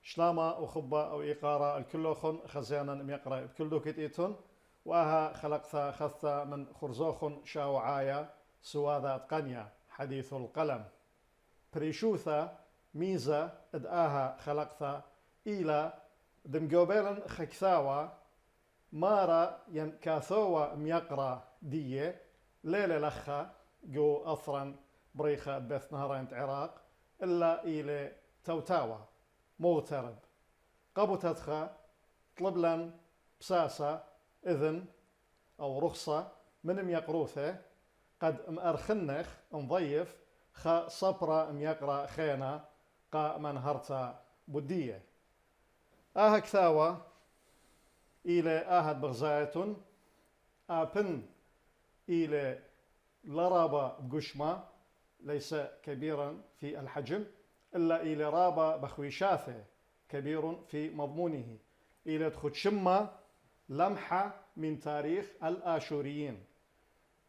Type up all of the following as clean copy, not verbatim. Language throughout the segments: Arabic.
شلاما وخبا أو إيقارا الكلوخن خزيانا ميقرا بكل كتيتون وها خلقتا خثا من خرزوخن شاوعايا سواذا قنيا حديث القلم بريشوثا ميزة ادآها خلقتا إلى دمجوبيلا خكثاوا مارا ين كاثوا ميقرا دية ليلة لخا جو أثرا بريخة بث نهرين عراق إلا إلى توتاوا مغترب قبوتتخا طلب لن بساسة إذن أو رخصة من ميقروثة قد مأرخنخ نضيف خا صبرا ميقرا خينا قا من هرتا بدية كثاوة إلى آهد بغزايتون آبن إلى لرابة بقشمة ليس كبيرا في الحجم إلا إلى رابة بخويشاثة كبير في مضمونه إلى تخدشمة لمحة من تاريخ الآشوريين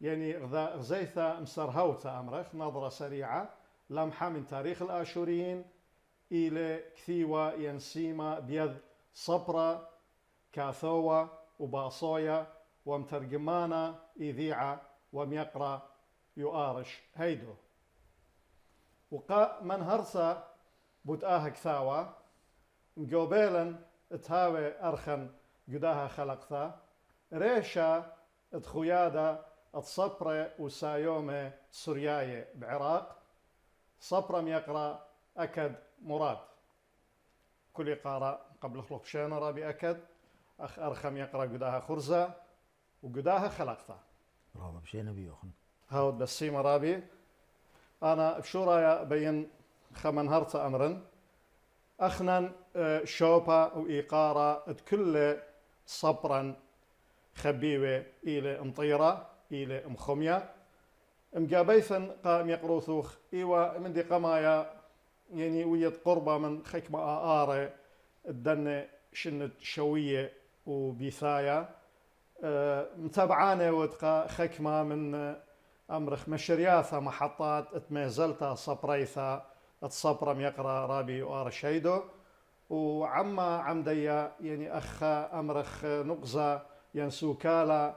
يعني غزيثة مسرهوتة أمرخ نظرة سريعة لمحة من تاريخ الآشوريين إلى كثيوة ينسيمة بيد صبرة كاثوة وباصويا ومترجمانا إذيعة وميقرأ يؤارش هيدو وقا من هرسا بوتآها كثاوة مقوبيلا تهاوي أرخن قداها خلقتا ريشا تخيادة الصبرة وسايومة سورياية بعراق صبرة ميقرأ أكد مراد كل قارة قبل خلق شينا رابي أكد أخ أرخم يقرأ قداها خرزة وقداها خلقتا رابا بشينا بيوخن هاود بسيمة رابي أنا بشورايا بين خمن هرتا أمرن أخنا شوبا وإيقارة كل صبرا خبيوة إلى مطيرة إلى مخمية مقابيثا قام يقروثوخ إيوا من دي قمايا يعني ويد قربة من خكمة آرة الدن شنت شوية وبيثايا متابعانة وتقا خكمة من أمرخ مشرياثة محطات اتميزلتا صبريثا الصبرم يقرأ رابي وارشيدو وعما عمديا يعني أخا أمرخ نقزة ينسوكالا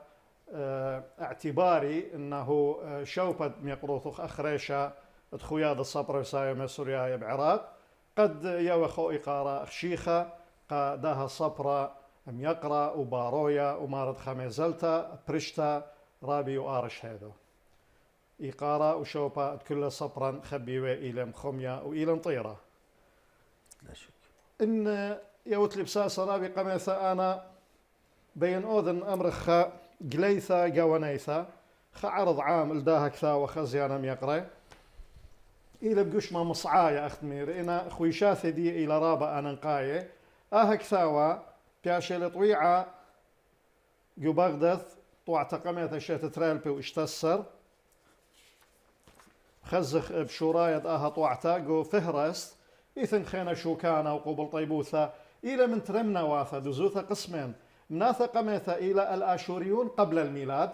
اعتباري انه شوبد ميقروثوخ اخريشا تخوياد الصبر وسايم سوريا بعراق قد يوخو إقارة شيخة قادها صبرا ميقرا وبارويا ومارد خميزلتا برشتا رابي وارش هيدو إقارة وشوبا كل صبرا خبيوة إلى مخمية وإلى مطيرة لا شك إن يوتلي بساسة رابي قميثة أنا بين أذن أمرخ قليثة جوانيثة خعرض عام لداها كثا وخزيانا ميقرأ إلى بقشمة مصعاية أختمير إنا خويشاثة دي إلى رابا أنا نقاية كثاوة بياشي لطويعة جو بغدث طوع تقميثة شيت ترالبي واشتسر خزخ بشوراية طوعتا جو فهرست إثن خينا شوكانا وقبل طيبوثة إلى من ترمنا واثة دزوثة قسمين مناثة قميثة إلى الآشوريون قبل الميلاد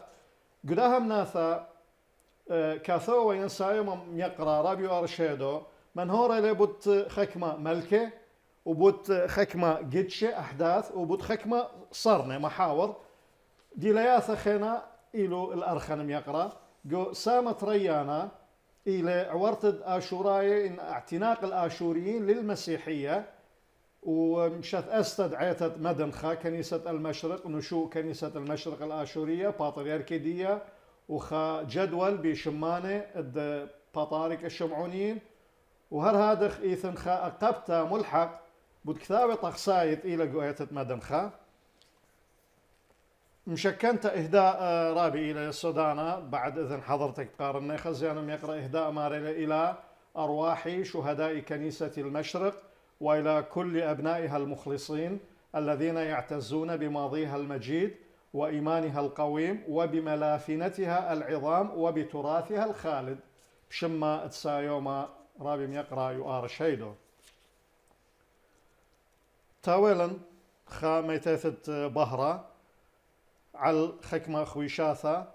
قداها مناثة كاثو وينسايوم يقرأ رابيو أرشيدو من هورا اللي بوت خكمة ملكة وبوت خكمة قدشة أحداث وبوت خكمة صرنة محاور دي لياثة خينا إلو الأرخنم يقرأ جو سامت ريانا إلى عورتد آشوراي إن اعتناق الآشوريين للمسيحية ومشت استدعيت مدنخة كنيسة المشرق نشوء كنيسة المشرق الآشورية باطريركيدية وخا جدول بشمانة البطارك الشمعونيين وهرهادخ إيثن خا أقبتا ملحق بدكثاوي طقسايت إلى قويتة مدنخة مشكنت إهداء رابي إلى السودان بعد إذن حضرتك قارني خزيانم يقرأ إهداء ماريلا إلى أرواح شهداء كنيسة المشرق وإلى كل أبنائها المخلصين الذين يعتزون بماضيها المجيد وإيمانها القويم وبملافنتها العظام وبتراثها الخالد بشما تسايوما رابي يقرأ يؤار شيدو تاويلا خا ميتيثت بهرة على خكمة خويشاثة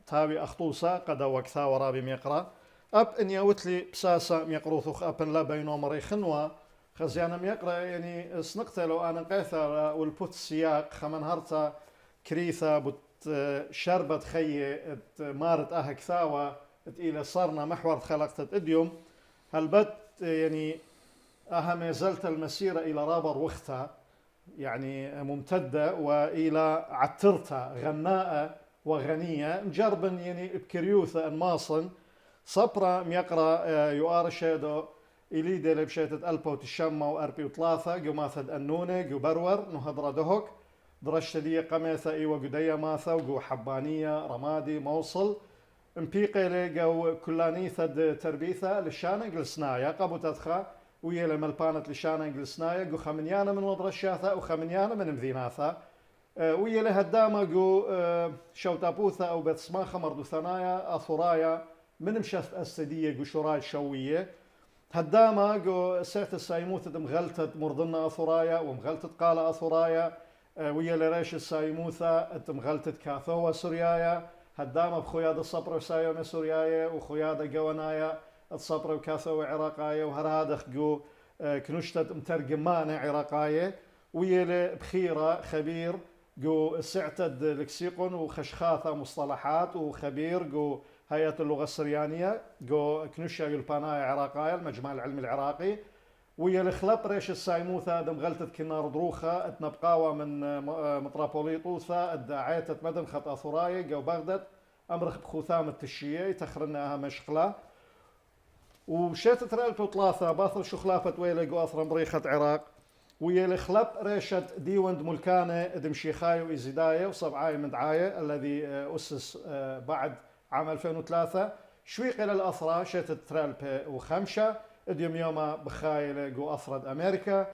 تاوي أخطوسة قد وكثا ورابي يقرأ أب إن يوتلي بساسة ميقروثوخ أبن لا بينو مريخنوا خزيانا يقرأ يعني سنقته لو أنا قيثر والبوت السياق خمن هرتا كريثة بت شربت خي مارت كثاوة إلى صرنا محور خلقت إديوم هل يعني ما زلت المسيرة إلى رابر وختها يعني ممتدة وإلى عترتها غناءة وغنية مجربا يعني بكريوثة الماصن صبرا ميقرا يؤار شيدو إلي دي لبشيتة ألبو تشمع وأربي وثلاثة جو ماثد أنونة جو برور نهضرة دهوك درشت دي قميثة إيوة قدية ماثا وجو حبانية رمادي موصل مبيقي لجو كلاني ثد تربيثة لشانة جلسنايا قبو تدخا ويا ملبانة لشانة جلسنايا جو خمنيانا من وضرشاثة وخمنيانا من مذيناثة ويا له الدامة جو شوتابوثة أو بتسماخة مردو ثنايا أثرايا من مشث أستدية جو شراي شوية هدامة جو سيت السايموثة مغلطة مرضنا أثرايا ومغلطة قالة أثرايا ويا لريش السايموثة مغلطة كاثوة سوريايا هدامة بخياد الصبر وسايوم سوريايا وخياد جوانايا الصبر وكاثوة عراقايا وهرادخ جو كنشتة مترجمانة عراقايا ويا بخيرة خبير جو سعتد لكسيقون وخشخاثة مصطلحات وخبير جو هيئة اللغة السريانية جو كنشا يلبانايا عراقايا المجمع العلمي العراقي ويا الخلط ريش السايموثة دم غلطة كنار دروخة اتنبقاوة من مطرابوليطوثة الداعية مدن خط أثرايا جو بغداد أمرخ بخوثام التشيي تخرناها مشقلة وشيت ترالتو ثلاثة باثر شخلافة ويلي جو أثر مريخة عراق ويا الخلب ريشة ديوند ملكانة دمشيخاي وإزداية وصبعاي مدعاية الذي أسس بعد عام 2003 شويق إلى الأثرى شيت ترالبة وخمشة اديوم يوما بخايل جو أثرد أمريكا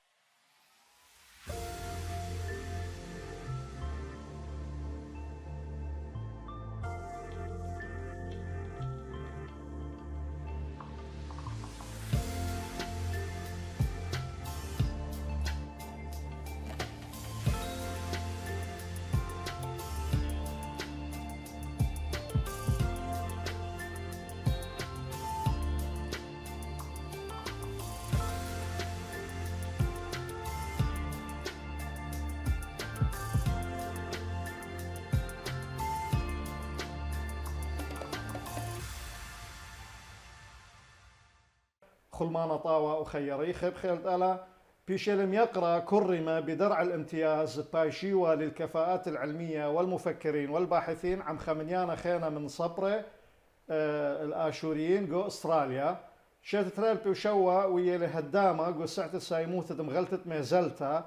خلمان طاوة وخيري خيب خيلت ألا بيشلم يقرأ كرم بدرع الامتياز بايشيوة للكفاءات العلمية والمفكرين والباحثين عم خمنيانا خينا من صبرة الآشوريين جو أستراليا شيت تريل بيوشوا ويا لهدامة جو سعت السايموثة مغلطة ميزلتا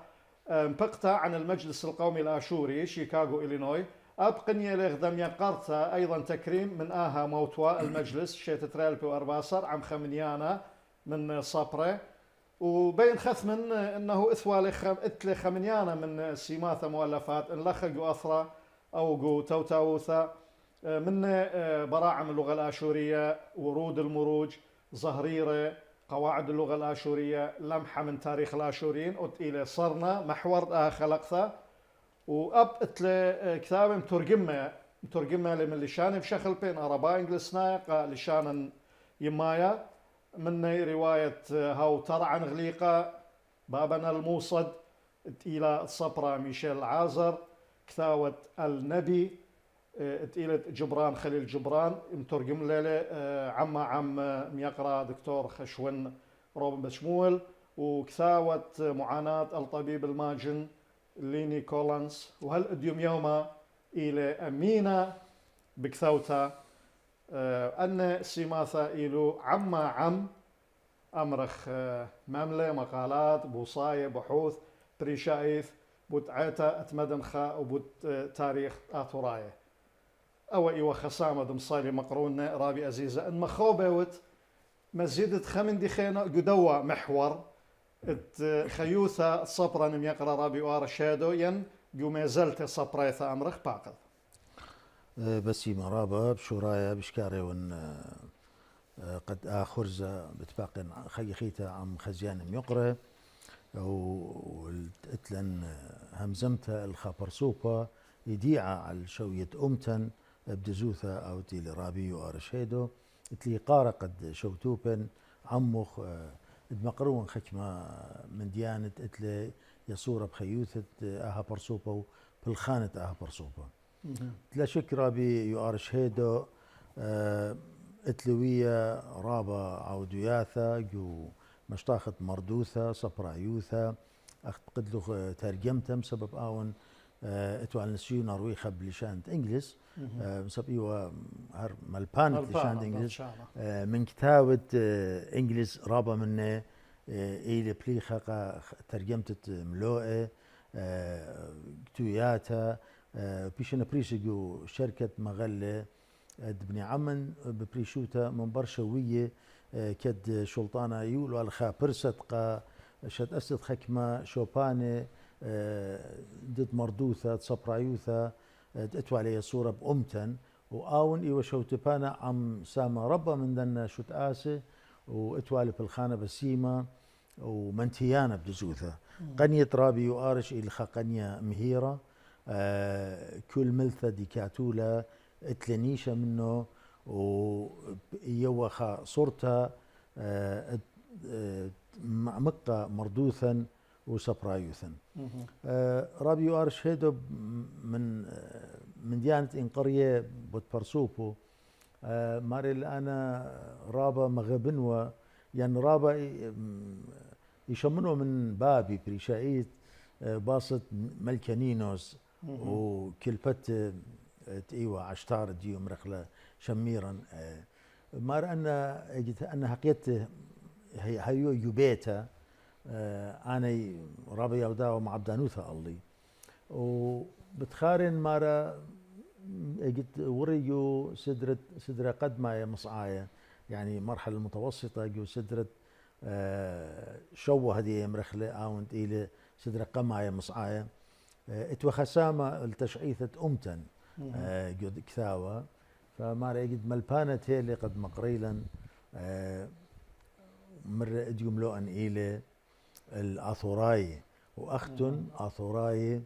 مبقتا عن المجلس القومي الآشوري شيكاغو إلينوي أبقني لغدم يقرتا أيضا تكريم من آها موتوا المجلس شيت تريل بيوأرباسر عم خمنيانا من صبرة وبين خثمن انه اثوى اتلي خمنيانا من سيماثا مؤلفات ان لخقوا اثرى او جو توتاوثا من براعم اللغه الاشوريه ورود المروج زهريره قواعد اللغه الاشوريه لمحه من تاريخ الاشوريين الى صرنا محور خلقثا واب اتلي كتاب مترجمه لمن لشان بشخل بين اربا انجلسنا لشان يمايا من رواية هاو ترعن غليقة بابنا الموصد إلى صبرا ميشيل عازر كثاوة النبي إلى جبران خليل جبران مترجم ليلة عم ميقرا دكتور خشون روبن بشمول وكثاوة معاناة الطبيب الماجن ليني كولانس وهل اديوم يوما إلى أمينة بكثوتا أن سيماثا إلو عم أمرخ مملة مقالات بوصاية بحوث بريشايث بوت عيتا أتمدنخا وبوت تاريخ آتوراية أو إيوة خسامة دمصالي مقرونة رابي أزيزة إن مخوبوت مزيدة خمن دي خينا قدوة محور خيوثة صبرا يقرأ رابي وار شادو ين جو مازلت صبريثة أمرخ باقض بس مرابا بشورايا بشكاري ون قد آخرزة بتباقي خيخيتا عم خزيان ميقرة واتلن همزمتا الخبر سوبا يديعة على شوية أمتن بدزوثا أو تيلي رابيو أرشيدو اتلي قارة قد شوتوبن عمخ دمقرون خكمة من ديانة اتلي يصورة بخيوثة اها برصوبة بالخانة اها برصوبة تلا شكرا بيؤارش هيدو اتلوية رابا عودياثا جو مشتاخت مردوثة صبرايوثا اخت قدلو ترجمتم سبب اون اتوال نسيو نرويخة بلشانت انجلس سبب ايوه هر ملبانت لشانت انجلس من كتابة انجلس رابا منه ايلي بليخة ترجمت ملوئة توياتا بيشنا بريشجو شركة مغلة دبني عمن ببريشوتا من برشوية كد شلطانة يولو الخا برصدقة شد أسد خكمة شوبانة دد مردوثة صبرايوثة اتوالي صورة بأمتن وآون إيوه شوتبانا عم ساما ربا من دنا شوت آسي واتوالي بالخانة بسيمة ومنتيانا بجزوثة قنية رابي يؤارش إلخا قنية مهيرة كل ملثة ديكاتولا اتلنيشة منه ويوخا صورتها مقة مردوثا وسبرايوثا رابي يؤارش هيدو من ديانة إنقرية بوتبرسوبو ماري أنا رابا مغبنوة يعني رابا يشمنوا من بابي بريشايت باسط ملكانينوس وكلبت ايوه عشتار ديو مرخله شميرا مار ان حقيقته هيو يبيتا انا رابي يودا ومعبدانوثا الله وبتخارن مارا اجت وريو سدرة قدمة مصعاية يعني مرحلة متوسطة جو سدرة شو هذه مرخلة اوند الى سدرة قماية مصعاية اتوخسامة التشعيثة امتن جود كثاوة فما رأيت ملبانة اللي قد مقريلا مرة اديوم لو ان الى الاثوراي واختن اثوراي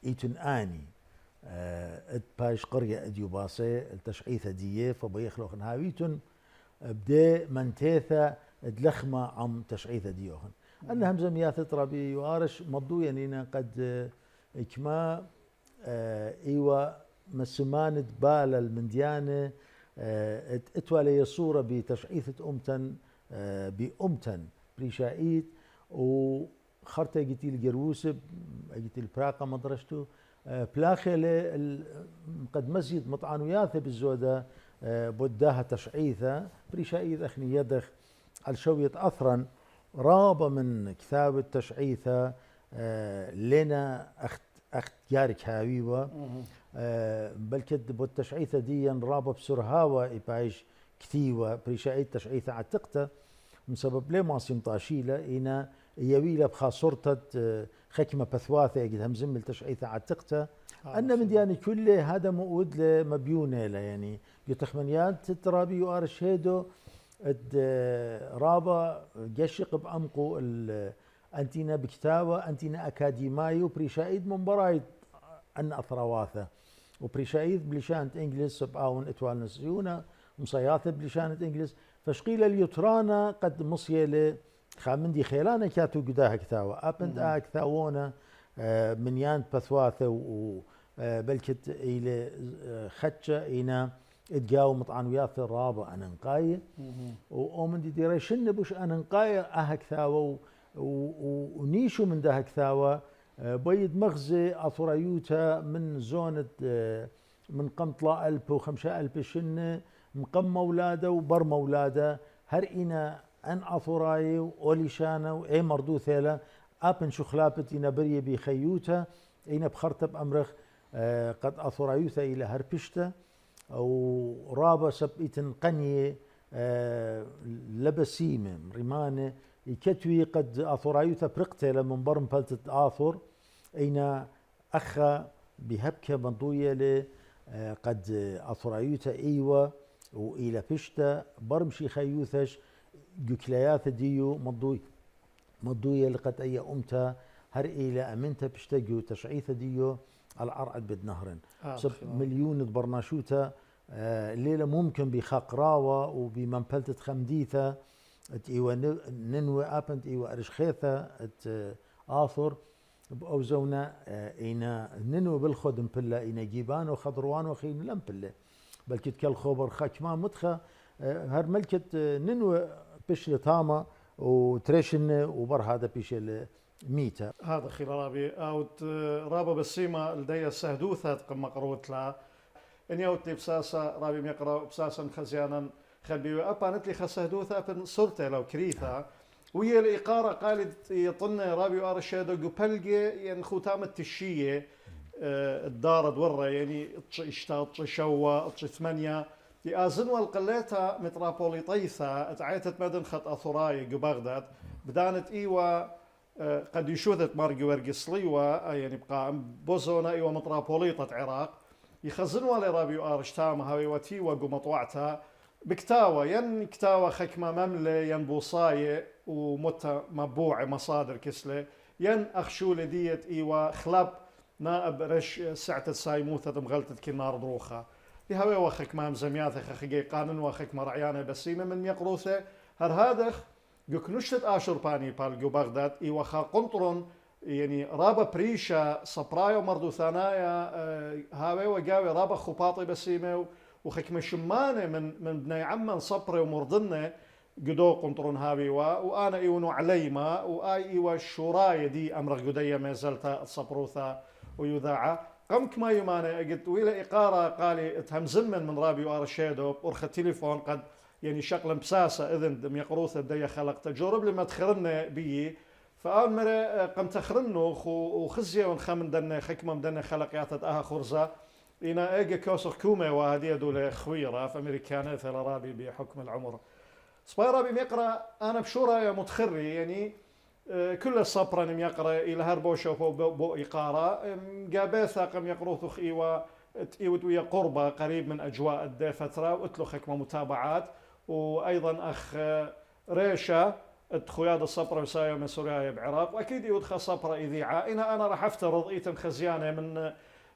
ايتن اني باش قرية اديو باسي التشعيثة ديه فبيخلق هاويتن بدي منتيثة دلخمة عم تشعيثة ديوهن أن همزة مياثة ربي يوارش مضو يعني قد إكما إيوة مسمان بالا المنديانة اتوالي الصورة بتشعيثة أمتن بأمتن بريشايت وخرطة جيتي الجروسب جيتي البراقة مدرشتو بلاخلة قد مسجد مطعنوياثة بالزودة بداها تشعيثة بريشايت أخني يدخ على شوية أثرا رابا من كتاب التشعيثة لنا أخت جارك هاويوة بل كد بالتشعيثة دي رابا بسرهاوة إبايش كثيوة بريشايت تشعيثة عتقته من سبب ليه ما سمطاشيلة إنا يويلة بخاصرتة خكمة بثواثة يجد همزم التشعيثة عتقته أن من دياني كله هذا مؤود لمبيونة يعني يتخمنيات ترابي يؤارش هيدو رابا جشق بعمقو أنتينا بكتابة أنتينا أكاديمايو بريشايد من برايد أن أثرواثة وبريشايد بلشانة إنجلس سبعاون إتوال نسيونا مصياثة بلشانة إنجلس فشقيل اليوترانا قد مصيلة خامندي خيلانا كاتو قداها كتاوة أبند كتاوونا من يان بثواثة وبلكت إلى خدشة إنا اتجاو مطعن وياث الرابع أنا نقاية ومن دي ديري شن بوش أنا نقاية كثاوة ونيشو من ده كثاوة بيد مغزي أثريوتا من زونة من قمطلة ألب وخمسة ألب شن مقم مولاده وبر مولاده هرئنا أن أثراي وليشانا وأي مردو ثيلا أبن شخلابتنا بريه بخيوتا إنا بخرطب أمرخ قد أثرايوتا إلى هربشتا أو رابا سبئتن قنية لبسيمة رمانة يكتوي قد أثرايوتا برقتة من برم بلتة آثر أين أخا بهبكة منضوية قد أثرايوتا إيوة وإلى بشتا برمشي خيوثش جوكليات ديو مضوية لقد أي أمتا هر إلى أمنتا بشتجو تشعيث ديو على العرعد بدنهرن مليون برناشوتا الليلة ممكن بخقراوة وبمنبلتة خمديثة ايوه ننوى ابنت ايوه ارش خيثة آثر بأوزونا إينا ننو بالخدم بلا إينا جيبان وخضروان وخين لم بلا بل كت كالخبر خاك ما مدخة هر ملكت ننو بش تاما وتريشن وبر هذا بيش ميتا هذا خير رابي أوت رابا بسيمة لدي السهدوثة قم قروت لا إن يوتي بساسة رابي ميقرأ بساسا خزيانا خبي أبانت لي خسهدوثة أبن صرت لو كريثة وهي الإقارة قالت يطلنا رابي وارشادو قبلجي ين ختام التشية الدار دورة يعني اشتاط شوا ثمانية يأزن والقليتها مترابوليطيثة اتعيتت مدن خط أثراي بغداد بدانت إيوا قد يشوذت مارجو ورقصليوا يعني بقى بوزونا إيوا مترابوليطة عراق يخزنوا لرابي وارشتام هاوي وتي وقمطوعتها بكتاوى ين كتاوى خكمة مملة ين بوصاية ومتى مبوعة مصادر كسلة ين أخشولة ديت إيوا خلاب نائب رش ساعة السايموثة مغلطة كنار دروخة يهوي وخك مام زمياثة خخجي قانون وخك مرعيانة بسيمة من يقروثة هر هادخ يكنشت آشر باني بالجو بغداد إيوا خا قنطرون يعني رابا بريشة صبرايا ومردو ثانايا هاوي وقاوي رابا خباطي بسيمة وخكمة شمانة من بني عمان صبري ومرضنة قدو قنطرون هاوي وأنا إيونو عليما وآي إيوا الشوراية دي أمر قدية ما زلت الصبروثة ويذاعة قمك ما يمانة قلت ويلا إقارة قالي اتهمزن من رابي وارشيدو بأرخ التليفون قد يعني شكل بساسة إذن دم يقروثة بدي خلق تجرب لما تخرنا بي فأول مرة قم تخرنو وخزية ونخمن دنا خكمة مدنا خلق يعتد خرزة إنا إيجا كوسخ كومة وهدية دولة خويرة في أمريكانة ثلا رابي بحكم العمر صباي رابي ميقرأ أنا بشورة يا متخري يعني كل الصبرة يقرأ إلى هربوشة بو إقارة قابيثا قم يقروث إيوا تيود ويا قربة قريب من أجواء الفترة واتلو خكمة متابعات وأيضا أخ ريشة خوياد الصبرة وسايا من سوريا بعراق وأكيد يودخل صبرة إذيعة أنا راح أفترض إيتم خزيانة من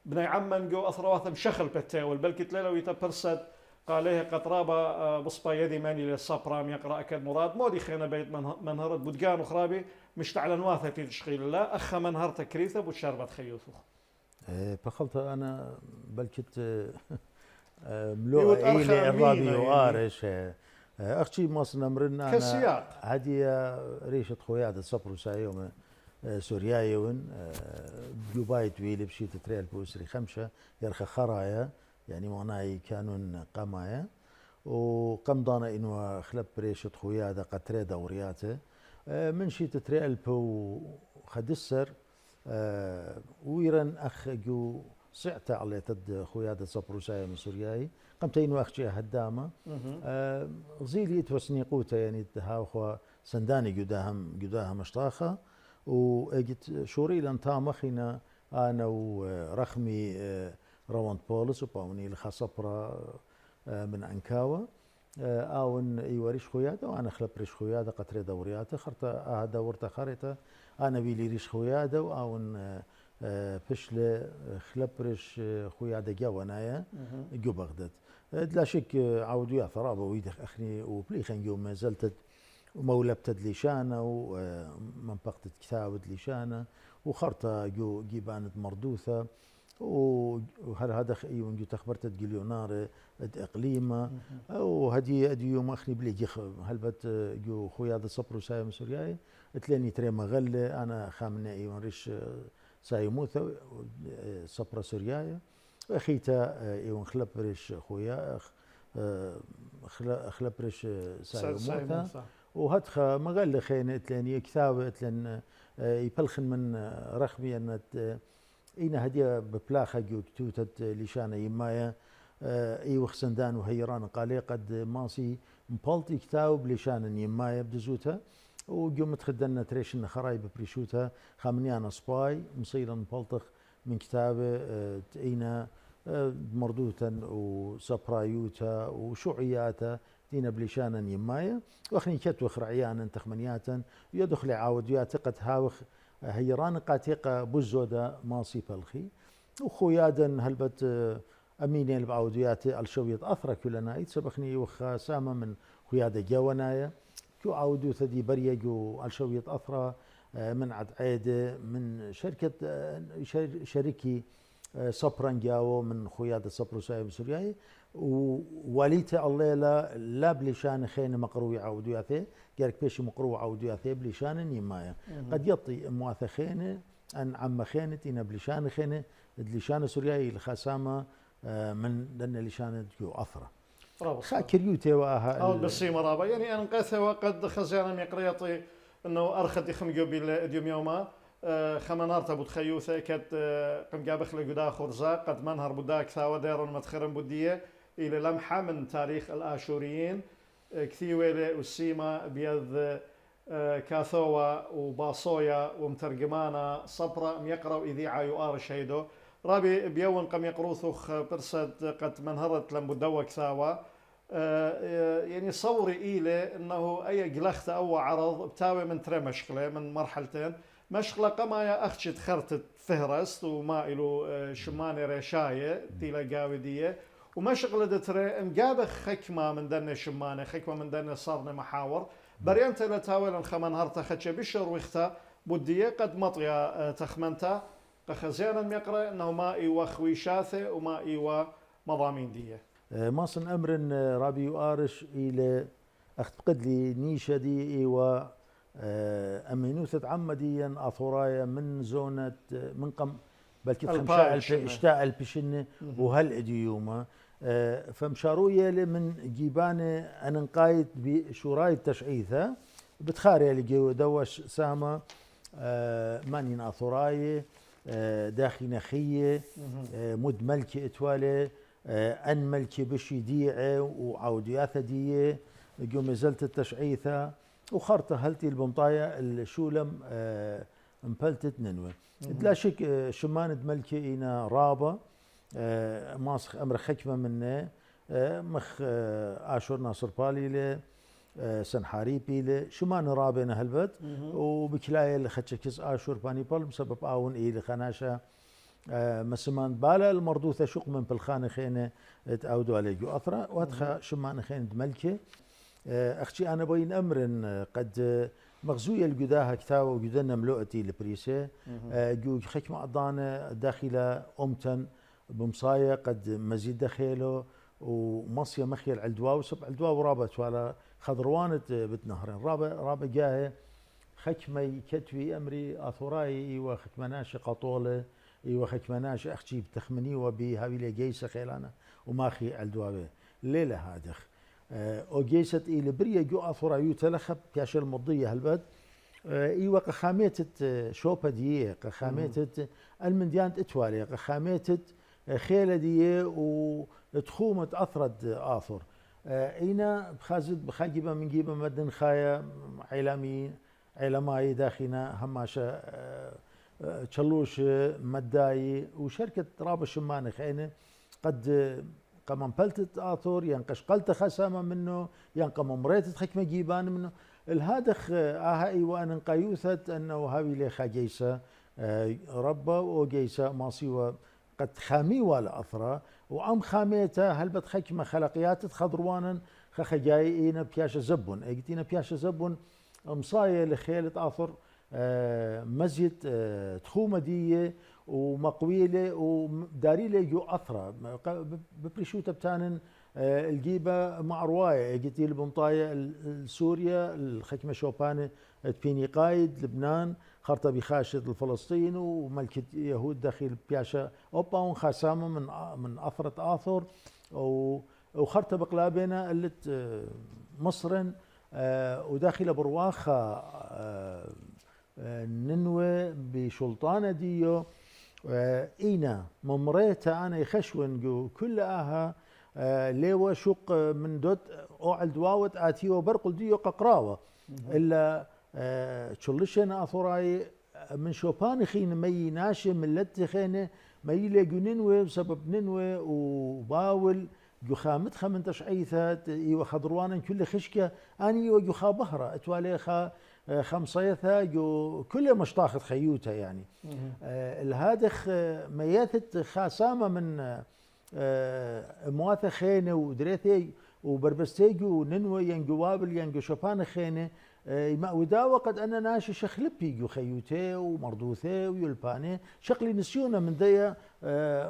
بني عمان جو أثرواثم شخل بتاول بل كتلو يتبرسد قاليه قطرابة بصبا يدي ماني للصبرام يقرأ أكد مراد مودي خينا بيت منهرت بودقان وخرابي مش تعلن واثة في تشغيل الله أخ منهر تكريثة بوشاربت خيوثه بخلت أنا بل كت ملوء إلي الرابي وآرش أختي مصر مرنا كسياق هذه ريشة خويا هذا الصبر وسايوم سوريايون جوبايت ويلي بشيت تريال بوسري خمسة يرخى خرايا يعني معناي كانون قمايا وقم ضانا إنه خلب ريشة خويا هذا قتري دورياته من شيت تريال بو خدسر ويرن أخ جو صعت على تد خويا هذا صبر وسايوم سورياي قمت إنه أختي هدامة غزيلي توسني قوته يعني هاوخوا سنداني جداهم مشطاخة وأجت شوري لان تامخنا أنا ورخمي روند بولس وباوني الخصبرة من أنكاوا أون يوريش خوياده وأنا خلب ريش خوياده قطري دورياته خرطة دورته خريطة أنا بيلي ريش خوياده وأون فشل خلب ريش خوياده جوانايا جو بغداد لا شك عودوا ثرابة ويدخ أخني وبليخن يوم ما زلت ومولبت ليشانة ومنطقة كتاود ليشانة وخرطة جو جيبانة مردوثة وهل هذا ايون جو تخبرت جليونار اقليمه وهدي اديوم اخني بلي هلبت جو خويا هذا صبر سايم سورياي تلاني تري مغله انا خامنه ايون ريش سايموثا صبر سورياي اخيتا ايون خلب ريش خويا خلب ريش سايموثا وهدخ مغله خينه تلاني كتابه تلان يبلخن من رخبي ان إينا هدية ببلاخة جو توتت لشانة يمايا إي وخسندان وهيران قالي قد ماسي مبالتي كتاب لشانة يمايا بدزوتها وجو متخدنا تريشن خرايب بريشوتها خامنيانا سباي مصيرا مبالتخ من كتابة إينا مردوتا وسبرايوتا وشعياتا دينا بلشانا يمايا واخني كت وخرعيانا تخمنياتا يدخل عاوديات قد هاوخ هيران قاتيقة بوزودا ماصي فالخي وخويادا هلبت أمينين بعوديات الشوية أثرى كلنا يتسبخني وخا سامة من خويادا جوانايا كو عودو ثدي بريا جو الشوية أثرة من عد عيدة من شركة شركي صبرنجاو من خيادة صبرو سايب سورياي ووليته الليلة لا بلشان خين مقروي عودو ياثي قالك بيشي مقروي عودو ياثي بلشان نيمايا قد يطي مواثة خينة أن عم خينة إنا بلشان خينة لشان سورياي الخسامة من لأن لشان جو أثرة خاكريوتي واها او بالسيما رابا يعني ان قاثه وقد خزيانا ميقريطي انه ارخد يخمجو بالديوم يوما خمنار تبو تخيوثه كد قم جابخ لقدا خرزا قد منهر بداك ثاوى دير المتخرم بديه الى لمحه من تاريخ الاشوريين كثيوه والسيما بيض كاثوة وباصويا ومترجمانا صبرا ميقرأ إذيعة يؤار شهيدو رابي بيون قم يقروثوخ برسد قد منهرت لم بدوك ثاوى يعني صوري إيلي أنه أي قلخت أو عرض بتاوي من تري مشغلة من مرحلتين مشغلة قما يا أخشت خرطت فهرست وما إلو شماني ريشاية تيلا قاودية ومشغلة دتري مقابخ خكمة من دني شماني خكمة من دني صارني محاور بريانتا لتاويل الخمان هرتا خدشة بشر ويختا بودية قد مطيا تخمنتا قخزيانا ميقرأ انه ما ايوا خويشاثة وما ايوا مضامين دية ماصن امر رابي يؤارش الى اختقد لي نيشة دي ايوا امينوثة عمديا اثورايا من زونة من قم بلكي خمشاء اشتاء البشنة وهل اديوما فمشاروية من جيبانة أنا نقايد بشوراي التشعيثة بتخاري اللي جو دوش سامة ماني ناثوراي داخي نخية مد ملكي اتوالي أن ملكي بشي ديعة وعودياثة دية جو مزلت التشعيثة وخرطة هلتي البمطاية الشولم مبلتت ننوي لا شك شمان ملكي إنا رابة ماسخ امر خكمه منه مخ اشور ناصر بالي له سنحاريبي له شمان رابنا هالبت وبكلاي اللي خشكس اشور باني بال بسبب اون اي خناشه مسمان بالا المردوثه شق من بالخانه خينه تعودوا عليه جو اثرا وادخل شمان خين ملكه اختي انا بين امر قد مغزويه الجداها كتاوه وجدنا ملؤتي البريسه جو خكمه اضانه داخله امتن بمصايا قد مزيد دخيله ومصيا مخيل علدواو سب علدواو رابط ولا خضروانة بتنهرين رابع جاهي خكمي كتفي امري اثوراي وخكمناش قطوله وخكمناش اختي بتخمني وبهاويله جيسه خيلانا وماخي علدواوي ليله هادخ او جيست الى بريا جو اثورايو تلخب كاش المضيه هالبد ايوا قخاميتت شوبا دي قخاميتت المنديانت اتوالي قخاميتت خيلة دي وتخومة أثرد آثر إينا بخازد بخاجبة من جيبة مدن خايا علماي داخنا هماشة تشلوش مداي وشركة رابع شمانة خينة قد قمم بلتت آثر ينقش قلت خسامة منه ينقم مريتت حكمة جيبان منه الهادخ آهائي وأن نقايوثت أنه هاوي لي خاجيسة ربا وجيسة ماصيوة قد خامي ولا أثرى وأم خاميته هل بتخكمة خلقيات خضروانا خخجايين بياش زبون اجتينا بياش زبون مصاية لخيلة آثر مزيد تخومة دي ومقويلة وداريلة جو أثرى ببريشوتة بتانن الجيبة مع رواية اجتي البمطاية السوريا الخكمة شوبانة تبيني قايد لبنان خرطة بخاشد الفلسطين وملكة يهود داخل بياشا أوبا خاسامة من أثرة آثر وخرطة بقلابنا اللي مصر وداخل برواخة ننوى بشلطانة ديو إينا ممريتا أنا يخشون جو كل آها ليوا شق من دوت أوعل دواوت آتيو برقل ديو ققراوة إلا تشلشنا أثراي من شوبان خين مي ناشي ملت خينه مي لقو ننوي بسبب ننوي وباول جو خامت خمن تشعيثات ايوا خضروانا كل خشكه اني وجو خا بهره اتوالي خا خمصيثها جو كل مشطاخت خيوتها يعني الهادخ مياثت خاسامه من مواث خينه ودريثي وبربستيجو ننوى ينجو وابل ينجو شوبان خينه ما وداوة قد أنا ناشي شخلبي جو خيوتي ومردوثي ويلباني شقلي نسيونا من ديا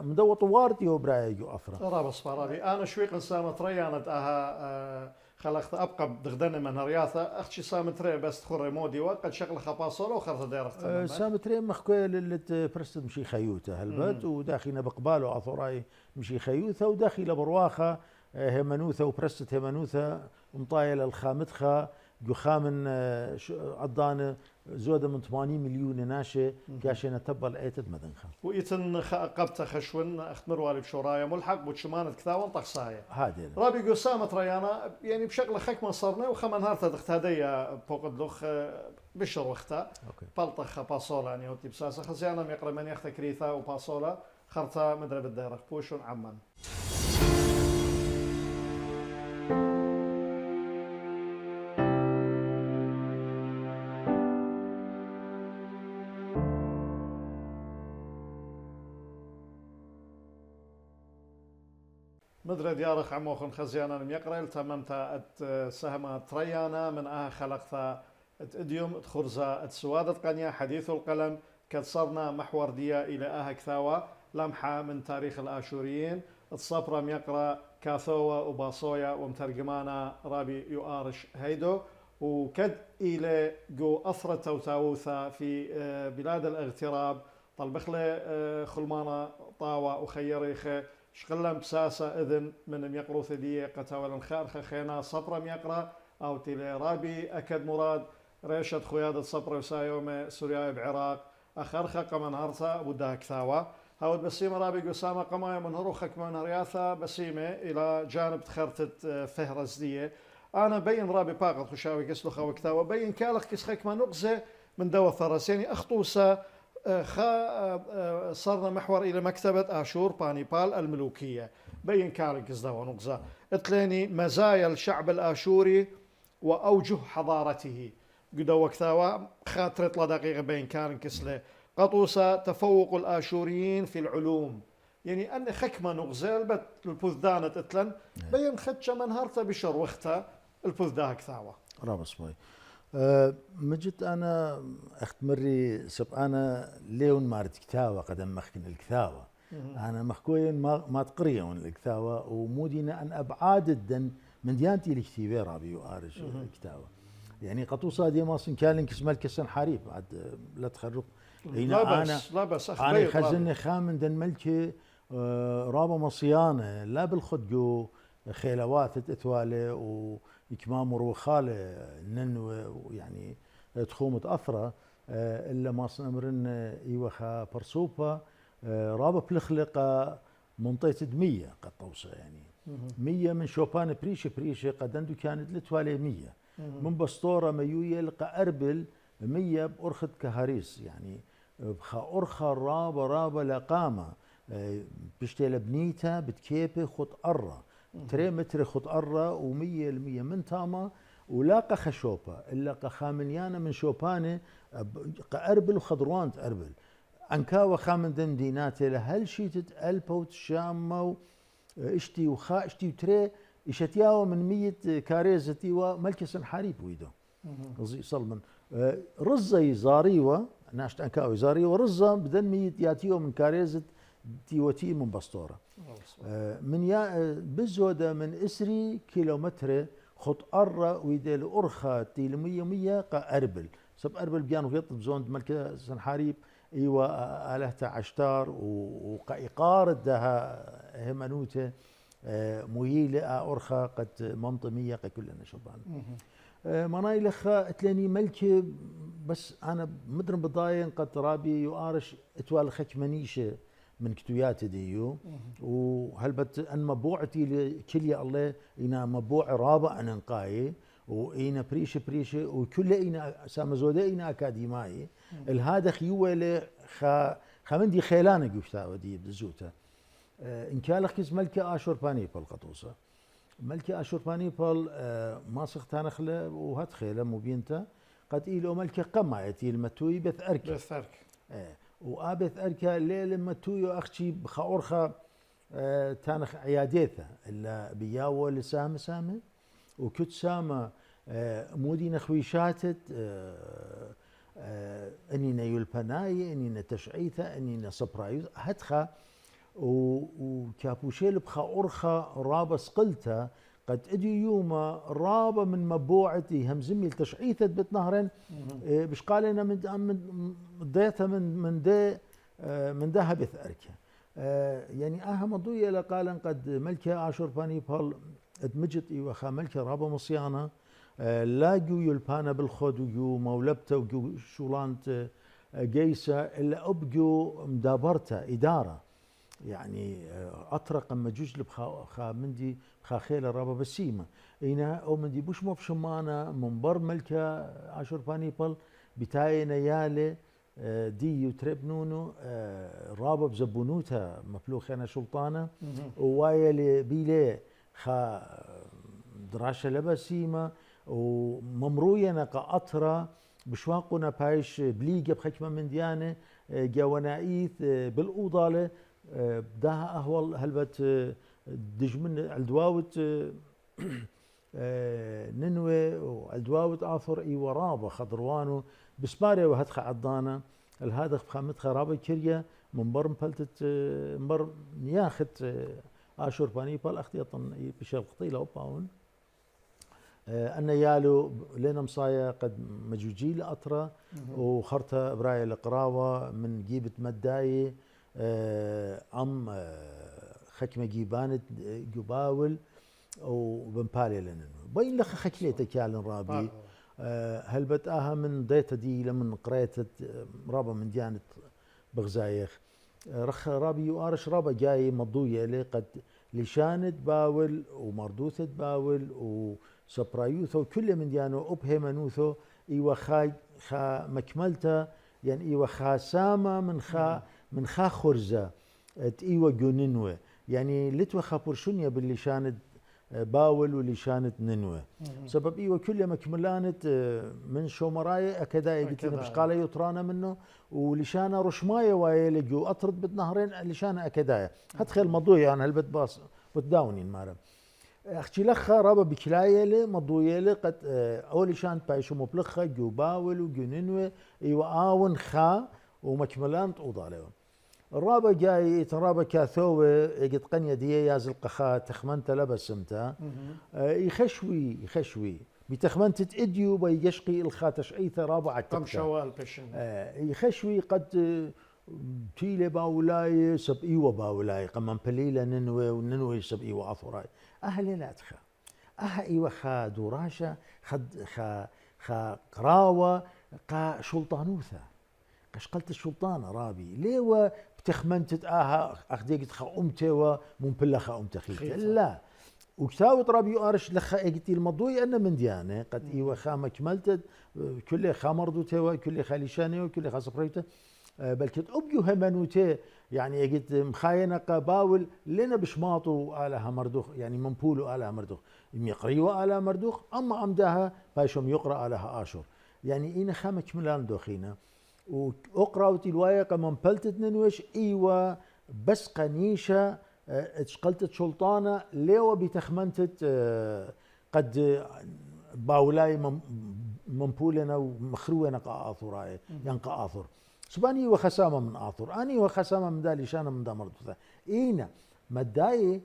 من دو طواردي وبراي جو أفرا رابص فرابي أنا شويق إنسان تريانت أها خلقت أبقى بدغدن من رياثة أختي سامتري بس تخري مودي وقد شغل خباصولة وخرت دايرة سامتري مخكوية للت برست مشي خيوته هالبت وداخلنا بقباله عثوراي مشي خيوته وداخل برواخة همنوثة وبرست همنوثة ومطايلة الخامتخة جو خامن عضانة زودة من 80 مليون ناشة كاشينا تبال ايتد مدنخة وإيتن قبت خشون أختمر والي بشورايا ملحق بوتشمانة كثاوان طقسايا هادي رابي قسامة ريانا يعني بشكل خك ما صرنا وخمن هارتا دختادية بوقت دخ بشر وقتا بلطخ باصولا يعني وتي بساسة خزيانا ميقرا من يختا كريثا وباصولا خرطا مدرب الدائرة بوشون عمان مدري ديارخ عموخن خزيانا ميقرا تممتا سهمة تريانا من خلقتا اديوم خرزة سوادة قنيا حديث القلم قد صرنا محور ديا إلى كثاوة لمحة من تاريخ الآشوريين الصبرة ميقرا كاثوة وباصويا ومترجمانا رابي يؤارش هيدو وكد إلى جو أثرة توتاوثة في بلاد الاغتراب طلبخلة خلمانا طاوة وخيريخة شغلن بساسة إذن من ميقرو ثدية قتاول الخارخة خينا صبرة ميقرا أو تيلي رابي أكد مراد ريشة خيادة صبرة وسايومة سوريا بعراق أخرخة قمن هرثة بدها كثاوة هاود بسيمة رابي قسامة قمايا من هروخك من رياثة بسيمة إلى جانب تخرتة فهرز دية أنا بين رابي باقط خشاوي كسلو خاوي كثاوة بين كالخ كسخك ما نقزة من دوا ثرس يعني أخطوسة صرنا محور إلى مكتبة آشور بانيبال الملوكية بين كالك زدوا نقزة اتليني مزايا الشعب الآشوري وأوجه حضارته قد وكثاوا خاطرت لا دقيقة بين كان كسله قطوسة تفوق الآشوريين في العلوم يعني أن خكمة نقزة البت البوذدانة اتلن بين خدشة من هارتا بشر وقتها البوذداها كثاوا رابص باي مجد أنا أختمري سب أنا ليون مارت كتاوة قدم مخكن الكتاوة أنا مخكوين ما تقريون الكتاوة ومودينا أن أبعاد الدن من ديانتي الكتيبة رابي وآرج الكتاوة يعني قطوصة دي ماصن كالن كسمال كسن حريب بعد لا تخرج لا بس أنا خزني خامن دن ملكي رابا مصيانة لا بالخدجو خيلوات اتوالي وإكمام وروخالة ننو يعني تخومة أثرة إلا ما صنمرن إيوخا برسوبة رابا بلخلقة منطقة دمية قد توصى يعني 100 من شوبان بريشة قد عنده كانت لتوالي 100 من بسطورة ميوية لقى أربل 100 بأرخد كهاريس يعني بخا أرخى رابا لقامة بشتيل بنيتا بتكيبه خط أرى 3 متر خط أرى و100% من تاما ولاقى خشوبة إلا خامنيانا من شوبانة أربل وخضروان أربل أنكاوة خامن دن ديناتي لهل شيتت ألبوت شامو اشتي وخا اشتي وتري اشتياو من 100 كاريزتي وملكسن حريب ويدو غزي صلمن رزة زاريوة ناشت أنكاوي زاريوة رزة بدن 100 ياتيو من كاريزت تيوتي من بسطورة من يا بزودة من اسري كيلومتر خط أرى ويدل أرخى تيل 100 قا أربل سب أربل بيانو يطلب زون ملكة سنحاريب ايوه الهتا عشتار وقائقار دها همنوته مهيلة أرخى قد منطمية قد كلنا شبان مناي لخا اتلاني ملكة بس أنا مدرن بضاين قد رابي يؤارش اتوال خك منيشة من كتويات ديو وهلبت أن مبوعتي لكلية الله إنا مبوع رابع أن انقاي وإنا بريشة وكل إنا سامزودة إنا أكاديماي الهذا خيوة خمندي خيلانة قفتا ودي بزوتا إن كان لخيز ملكة آشور بانيبال قطوسة ملكة آشور بانيبال ما سختان أخلى وهات خيلة مبينتا قد إيلو ملكة قمايتي المتوي بث أركي بث أرك وآبث أركا ليل متوي أختي بخاورخا تانخ عياديثة إلا بياو لسامة سامة وكت سامة مودي نخويشاتت اني يلبناي اني تشعيثة اني صبرايوز هتخا وكابوشيل بخا أرخا رابا سقلتا قد ادي يوما رابا من مبوعتي همزمي تشعيثة بتنهرن بش قالنا من ضيتها من ده بث أركه يعني مضوية لقالا قد ملكة آشور باني بال ادمجت وخا ملكة رابا مصيانة لاجو يلبانا بالخود ويو مولبته ويو شولانت جيسة إلا أبجو مدابرته إدارة يعني أطرق أما جوج لبخا مندي بخا خيلة رابا بسيمة إنا أو مندي بوش مفشمانة منبر ملكة آشور باني بال بتاينا يالي دي وتربنونو رابا بزبونوتها مفلوخنا شلطانة ووايلي بيلي خا دراشة لبسيمة وممروينا كأطرة بشواقنا بايش بليجة بحكمة من ديانة جوانايث بالأوضالة بداها أهول هلبت دجمن الدواوت ننوي والدواوت آثر إي ورابة خضروانو بسباريا وهدخ عضانا الهادخ بخامت خرابة كريا منبر مبلتت منبر نياخت آشور باني بال أختيطن بشال قطيلة وباون أن يالو لنا مصايا قد مجوجي لأطرة وخرطة براية القراوة من جيبة مداية خكمة جيبانة جباول وبنبالي لنا بين لخ خكليته كالن رابي هل بتاها من ضيته دي لمن قريت رابا من ديانة بغزايخ رخ رابي يوارش رابا جاي مضوية لي قد لشانت باول ومردوثة باول وسبرايوثو كل من ديانو أبهمنوثو إيوا خا مكملته يعني إيوا خا سامة من خا خرزة إيوا جوننوه يعني لتوا خابرشونيا باللي شانت باول واللي شانت ننوه سبب إيوا كل مكملانت من شومراي أكداي قلت لنا بش قال يطرانا منه ولشانه رشماية وايلي جو أطرد بالنهرين لشانه أكداي هتخيل موضوع يعني هالبت باص بتداوني المارم اختي لخا رابا بكلاية لي مضوية لي قد أولي شانت بايشو مبلخة جو باول وجو ننوه إيوا آون خا ومكملان طوضاليهم الرابع جاي ترابا كاثوه يقد قنية دي ياز القخاء تخمنت لبسمتا يخشوي بتخمنت تأديو بيشقي الخاتش أي رابع عتبتا شوال بشن يخشوي قد تيلي باولاي سب إيوة باولاي قمان بليلة ننوي وننوي سب إيوة عثوراي أهلي لا تخا إيوة خا دوراشة خا قراوة قا شلطانوثة قشقلت الشلطانة رابي ليه بتخمنت أخديك خا أمتي ومنبلا خا أمتي خيلتي لا وكتاوت رابي أرش لخا إجتي المضوي أنا من ديانة قد إيوة خا مكملت كل خا مردوتي وكل خا لشاني وكل خا صبريته بل كت أبيو همنوتي يعني يجد مخاينة قباول لنا بشماطو آلها مردوخ يعني منبولو آلها مردوخ يقريوا آلها مردوخ أما أمداها بايشهم يقرأ آلها آشور يعني إينا خامك ملان دوخينا وأقرأ وتلوايا كمان بلتت ننوش إيوا بس قنيشة اتشقلتت شلطانة ليوا بتخمنتت قد باولاي منبولنا ومخرونا قاثر راي ينقى آثر سباني وخسامة من آثر أني وخسامة من دالي شانا من دامرت إينا مداي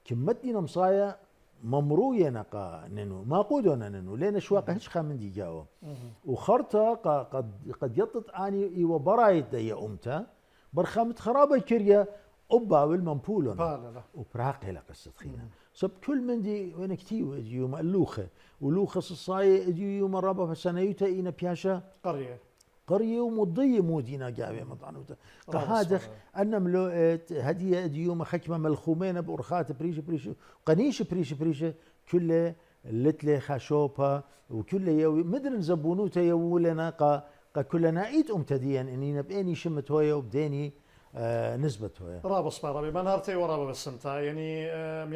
كمدينا مصايا ممروية نقا ننو ما قودونا ننو لين شواقة هشخا من دي جاوة وخرطة قد يطط اني ايوا برايد دي امتا برخامت خرابة كريا أبا والمنبولون وبراقي لا قصة خينا سب كل من دي وين كتيو يوم اللوخة ولوخة صاية يوم رابا فسنيوتا اينا بياشا قرية ومضية مودينا جابي مطعنوتا قهادخ أنا ملوئت هدية ديوم خكمة ملخومين بأرخات بريشة قنيش بريشة كل لتلي خاشوبا وكل يوي مدرن زبونوتا يولنا قا كلنا ايت امتديا اني باني شمت هويا وبديني نسبة هويا رابا صبارا بمنارتي ورابا بسمتا يعني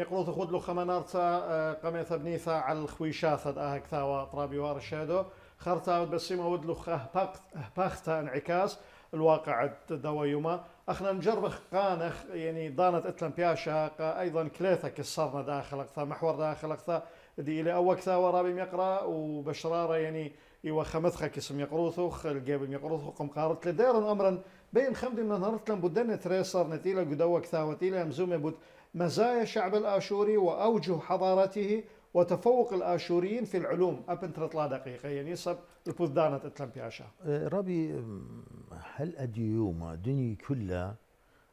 يقولوا تاخذ له خمنارتا قميث بنيثا على الخويشات هذا كثاوى طرابي وارشادو خرطا بسيمة ودلو باختا انعكاس الواقع دوايوما اخنا نجربخ قانخ يعني ضانت اتلم بياشا ايضا كليثة كسرنا داخل اقثى محور داخل اقثى دي الى اول كثا ورابي يقرا وبشراره يعني ايوا خمثخه كسم يقروثوخ الجيب يقروثوخ قم قارت لدير امرا بين خمدي من نهارت لم بدن تريسر نتيلا قدوة كثا وتيلا مزومه بود مزايا الشعب الاشوري واوجه حضارته وتفوق الاشوريين في العلوم ابن 3 دقيقه يعني يصب البوذدانه اتلم بياشا ربي هل أديوما دنيا كلها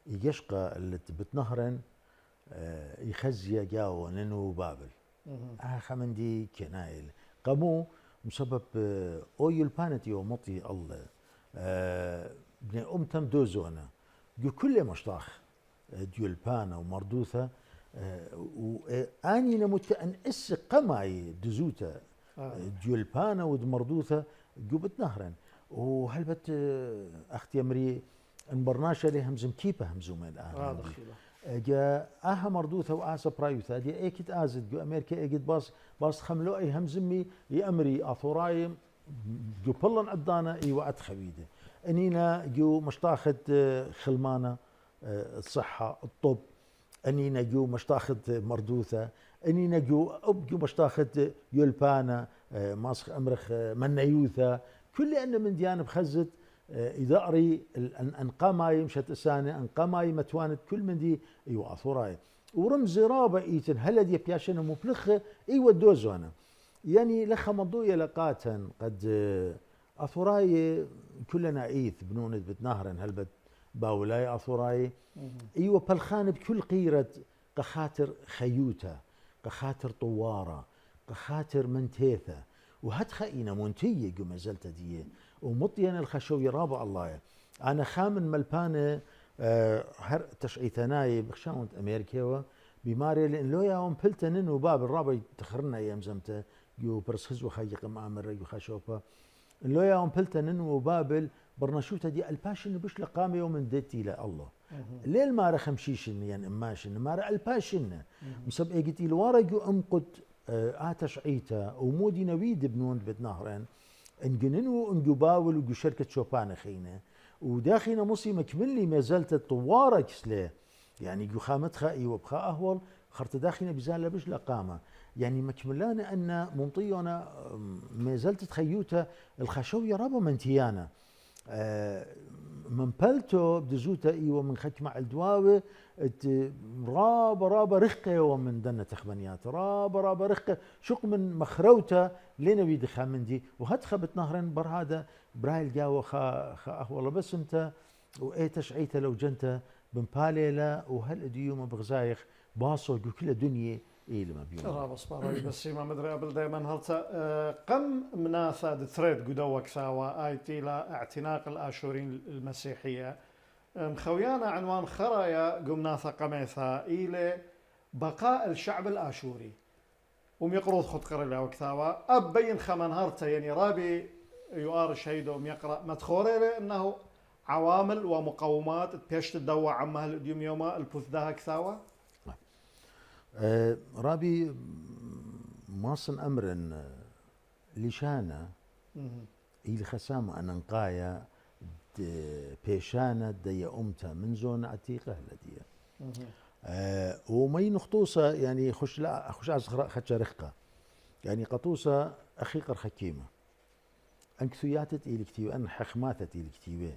يشقى اللي بتنهرن يخزي جاو ننو بابل خمندي كنايل قامو مسبب اويل بانتي ومطي الله بني تم دوزونا جو كل مشطاخ ديول بانا ومردوثة واني نموت ان اس قماي دزوتا ديول بانا ودمردوثة جو بتنهرن وهلبت اختي امري انبرناشا لي همزم كيبه همزومه الان جا مردوثه واسا برايوثا دي ايكت ازد جو امريكا ايكت باس خملو اي همزمي يامري اثورايم جو بلن عدانا اي وقت خبيده انينا جو مشطاخت خلمانه الصحه الطب انينا جو مشطاخت مردوثه انينا جو مشطاخت يلبانا ماسخ امرخ منيوثه كل ان من ديانه بخزت اذا اري انقاماي مشت اسانه انقاماي متوانت كل من دي ايوا اثوراي ورمز رابع ايتن هل دي بياشن مبلخه ايوا دوزونا يعني لخ مضويه لقاتن قد اثوراي كلنا ايث بنونت بتنهرن هل باولاي اثوراي ايوا بلخان بكل قيره قخاتر خيوته قخاتر طواره قخاتر منتيثه وهات خاينه منتيه جو مازلت دي ومطين الخشوي رابع الله انا خامن ملبانه هر تشعيتناي بخشاونت امريكا بماري لان لو يوم بلتنن وباب الرابع تخرنا ايام زمته جو برسخز وخيق مامر جو خشوفه لو يوم بلتنن وبابل برنشوته دي الباشن بش لقامه يوم دتي لا الله ليل ما رخمشيشن يعني ماشن ما الباشن مسب اجتي الورق امقد تشعيته ومودي نويد بنون بتنهرن انجننو انجو باول وجو شركة شوبان خينا وداخينا مصي مكملي ما زالت الطوارة كسلاه يعني جو خامتها اي وبخا اهول خرت داخينا بزالة بش لقامة يعني مكملانا ان منطينا ما زالت تخيوتا الخشوية رابا منتيانا من بلتو بدزوتا ايوه من خكمة الدواوي رابا رخقه ومن دنة تخبنيات رابا رخقه شق من مخروته لين بيد خامندي وهتخ بتنهرن بر هذا برايل جاو خا والله بس انت وايه تشعيته لو جنت بمبالي لا وهل ديوم بغزايخ باصو كل دنيا ايه لما بيوم رابا صباري بس ما مدري قبل دائما هلتا قم مناثا دثريد قدوك ساوا ايتي لا اعتناق الاشورين المسيحيه مخويانا عنوان خرايا قمناثا قميثا إلى بقاء الشعب الآشوري وميقروض خد قريلا وكثاوا أبين خمن هارتا يعني رابي يؤار شهيد وميقرأ مدخوري لأنه عوامل ومقومات بيش تدوى عما اليوم يوما البثداها كثاوا رابي ماصن أمر لشانا إلي خسامة أن نقايا بيشانة دي أمتا من زون عتيقة لدي ومي نخطوصة يعني خش أصغر خدشة رخقة يعني قطوصة أخيقر حكيمة أنكثياتت إلي كتيوة أن حخماتت إلي كتيوة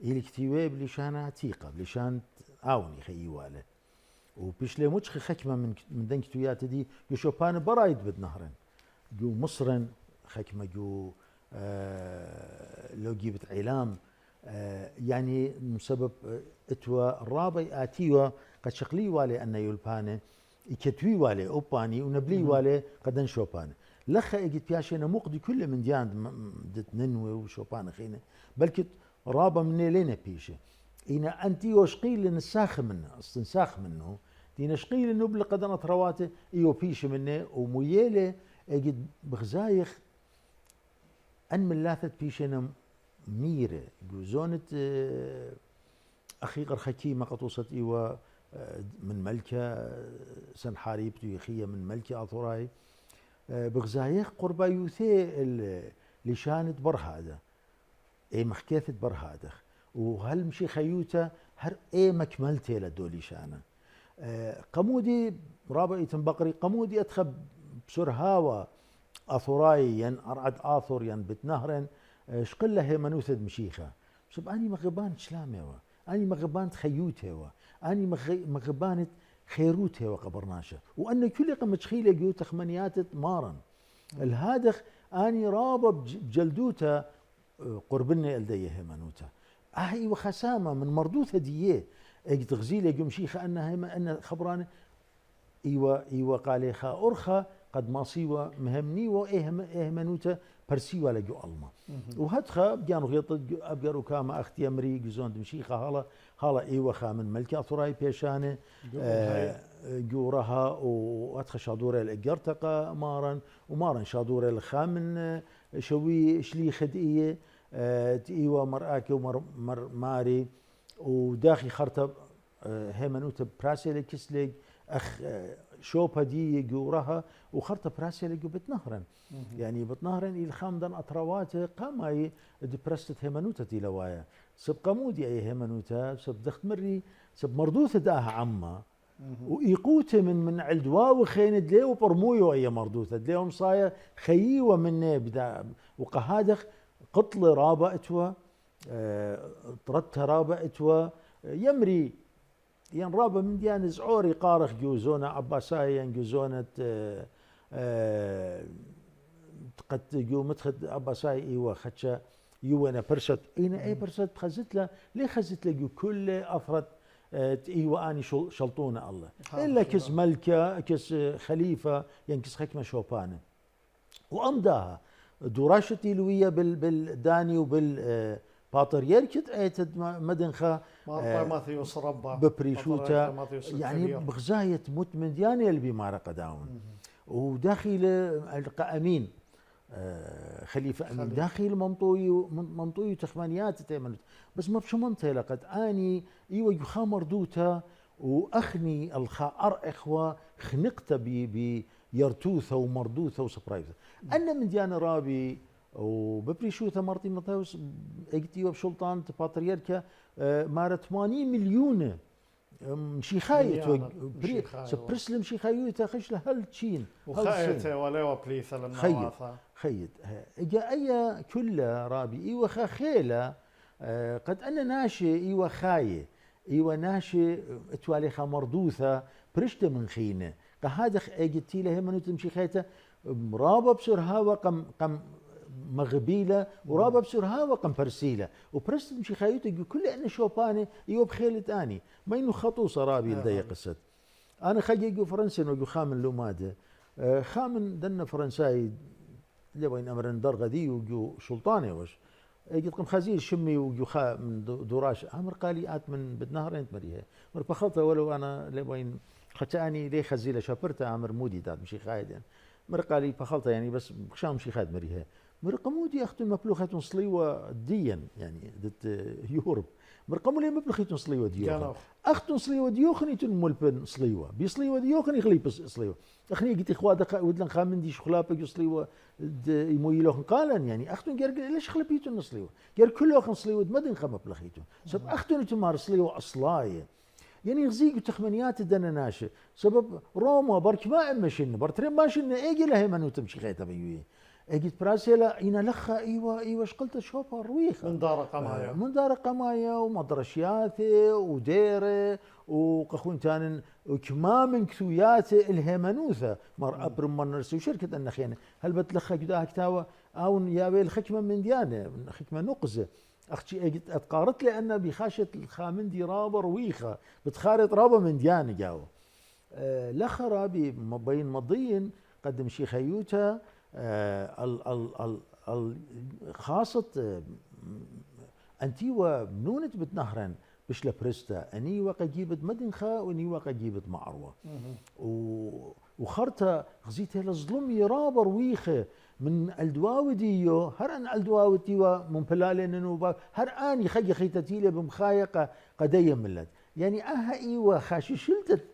إلي كتيوة بلشانة عتيقة بلشان آوني خيواله وبيش لي مجخ خكمة من دن كتيوات دي يشوبان برايد بدنهرن جو مصرن خكمة جو لو جيبت علام يعني مسبب اتوا الرابي اتيوا قد شقلي والي ان يلبانه يكتوي والي اوباني ونبلي والي قد نشوبانه لخا اجت بياشينا مقدي كل من ديان دت ننوي وشوبان خينا بلكت رابا من لينا بيشه إنا أنتي وشقيل نساخ منه استنساخ منه دينا شقيل نبل قدنا ترواته إيو بيش منه وميالي اجد بغزايخ أن ملاثت بيشنا ميرة جوزونة أخيقر حكيمة قطوصة إيوا من ملكة سنحاريب تيخية من ملكة أثوراي بغزايخ قربا يوثي لشانت برهادة اي مخكيثة برهادة وهل مشي خيوته هر اي مكملتي لدولي شانا قمودي رابع بقري قمودي اتخب بسرهاوة اثوراي ين ارعد اثر ين بتنهرن شقله هي منوثد مشيخه شوف اني مغبان شلامه اني مغبان خيوته اني مغبان خيروته وقبرناشه وان كل قمت خيله جو تخمنيات مارن الهادخ اني رابه بجلدوته قربنا الديه منوته اهي وخسامه من مردوثه ديه اجي تغزيله جو مشيخه انها ان خبرانه ايوه قال خا ارخا قد ما صيوه مهمني وايه منوته برسيوا لجو الما وهدخا بيانو غيط ابقرو كاما اختي امري جزون دمشيخه هالا ايوه خا من ملكه اثراي بيشانه جورها وادخل شادوره الاجرتقه مارن ومارن شادوره الخامن شوي شلي خدئيه ايوه مرآكي ومر ماري وداخي خرطب هيمنوت براسيل كسلج اخ شوبا دي جورها وخرطة براسيل جو بتنهرن يعني بتنهرن الخامدن اطروات قاماي دبرست هيمنوتة دي لوايا سب قمودي اي هيمنوتة سب دخت مري سب مردوثة داها عما وإيقوته من علدوا وخيند ليه وبرمويو اي مردوثة ليهم صايا خيوة من بدا وقهادخ قطل رابا اتوا طردتها رابا اتوا يمري ين رابا من ديان زعوري قارخ جوزونة عباسايا جوزونة قد جو متخد عباساي ايوا خدشا يوانا برست اينا اي برست خزت له ليه خزت له كل اثرت ايوا اني شلطونه الله الا كس ملكه كس خليفه ينكس حكمه شوبانه وامداها دراشتي لويه بالداني وبال باتريركت ايتد مدنخه ماثيوس ربا ببريشوتا يعني بغزايه موت من دياني اللي بمارة قداون وداخل امين خليفه امين داخل منطوي تخمانيات تيمنت بس ما بشو منطقه لقد اني ايوه يخا مردوتا واخني الخا اخوه خنقته بيرتوثه ومردوثه وسبرايزه انا من ديانه رابي وببريشوثه مرتي مطاوس اجتي وبسلطان باتريركا مار 80 مليون مشيخايت برسلم مشيخايت خش له هل تشين وخايته ولا بليث للنوافه خيد اجا اي كل رابي ايوه خيله قد انا ناشي ايوه خايه ايوه ناشي تواليخه مردوثه برشته من خينه هذا اجتي له منوت مشيخايته رابا بسرها وقم مغبيله ورابا بسرها وقم برسيله وبرست مشي خايته كل ان شوباني يو بخيلة اني ما انه خطوصه رابي لدي قصه انا خجيجو فرنسا وجو خامن لوماده خامن دنا فرنساي اللي وين امرن درغه دي وجو سلطاني وش جيت قم خزيل شمي وجو خا من دوراش امر قاليات من بدنهر انت مريها مر بخلطه ولو انا اللي وين ختاني ليه خزيله شابرته امر مودي دات مشي خايد يعني مر قالي بخلطه يعني بس بخشام مشي خايد مريها مرقمودي اختو مبلوخة صليوة ديا يعني دت يوروب مرقمو لي مبلوخة صليوة ديوخن اختو صليوة ديوخن يتن ملبن صليوة بصليوة ديوخن يخلي صليوة اخني قلت اخوا دقا ودلن خامن دي شخلابك صليوة يمويلوخن قالن يعني اختو قال ليش خلبيتون صليوة قال كلوخن صليوة مدن خم مبلوخيتون سب اختو نتمار صليوة اصلايه يعني يغزيق تخمنيات دنا ناشئ سبب روما برك ما امشن برترين ماشن ايجي له منو تمشي خيته بيوي اجيت براسيلا انا لخا ايوه شقلت شوفها رويخه من دار قمايا من دار قمايا ومدرشياته وديره وقخون تانن وكمام كثوياته الهيمنوثه مر ابر منرسي وشركه النخينه هل بتلخا كدا كتاوه او يا الخكمه من ديانه خكمه نقزه اختي اجت اتقارت لي ان بخاشه الخامندي رابه رويخه بتخارط رابه من ديانه جاو لخا رابي بين مضين قدم شيخ ايوتا خاصة أنتيوا بنونت بتنهرن بش لبرستا أني وقا جيبت مدنخا وأني وقا جيبت معروة وخرطة غزيتها لظلم يرابر ويخة من الدواوي ديو هر أن الدواوي ديو من بلالين نوبا هر أن يخي خيتتيلة بمخايقة قدية ملت يعني إيوه خاشي شلتت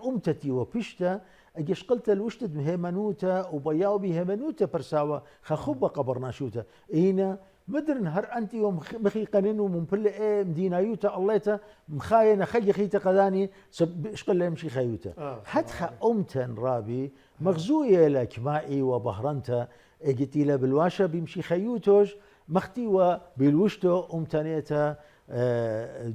أمتتي وبشتا اجيش قلت الوشتد هيمنوتا وبياو بهيمنوتا برساوة خخوبة قبرنا شوتا هنا مدرن هر أنت يوم مخي قنن ومنبل إيه مدينة يوتا الليتا مخاينة خي خيتا قداني سب شقل يمشي خيوتا حتى أمتن رابي مغزوية لك مائي وبهرنتا اجتي له بالواشا بيمشي خيوتوش مختي وبالوشتو أمتنيتا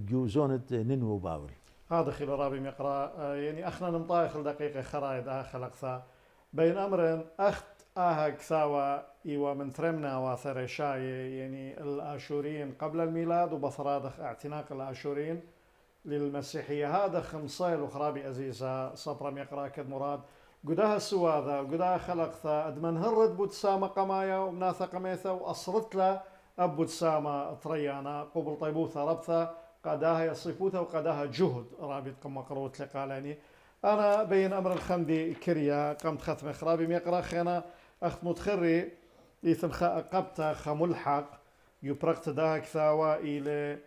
جوزونة ننو باول هذا خيل رابي مقرا يعني أخنا نمطايخ دقيقة خرايد خلقثا بين أمرين أخت كثاوى إيوا من ترمنا واثر شاي يعني الآشوريين قبل الميلاد وبصرادخ اعتناق الآشوريين للمسيحية هذا خمصيل وخرابي أزيزة صبرم يقرأ كد مراد قداها السواذا وقداها خلقثا أدمن هرد بوتسامة قمايا ومناثة قميثة وأصرت له أبو تسامة طريانا قبل طيبوثة ربثة قداها يصيفوثة وقداها جهد رابط كما قروت لقالاني أنا بين أمر الخمدي كريا قمت ختم خرابي ميقرا خينا أخت متخري إيثم قبتا خملحق يبرقت داها كثاوى إلى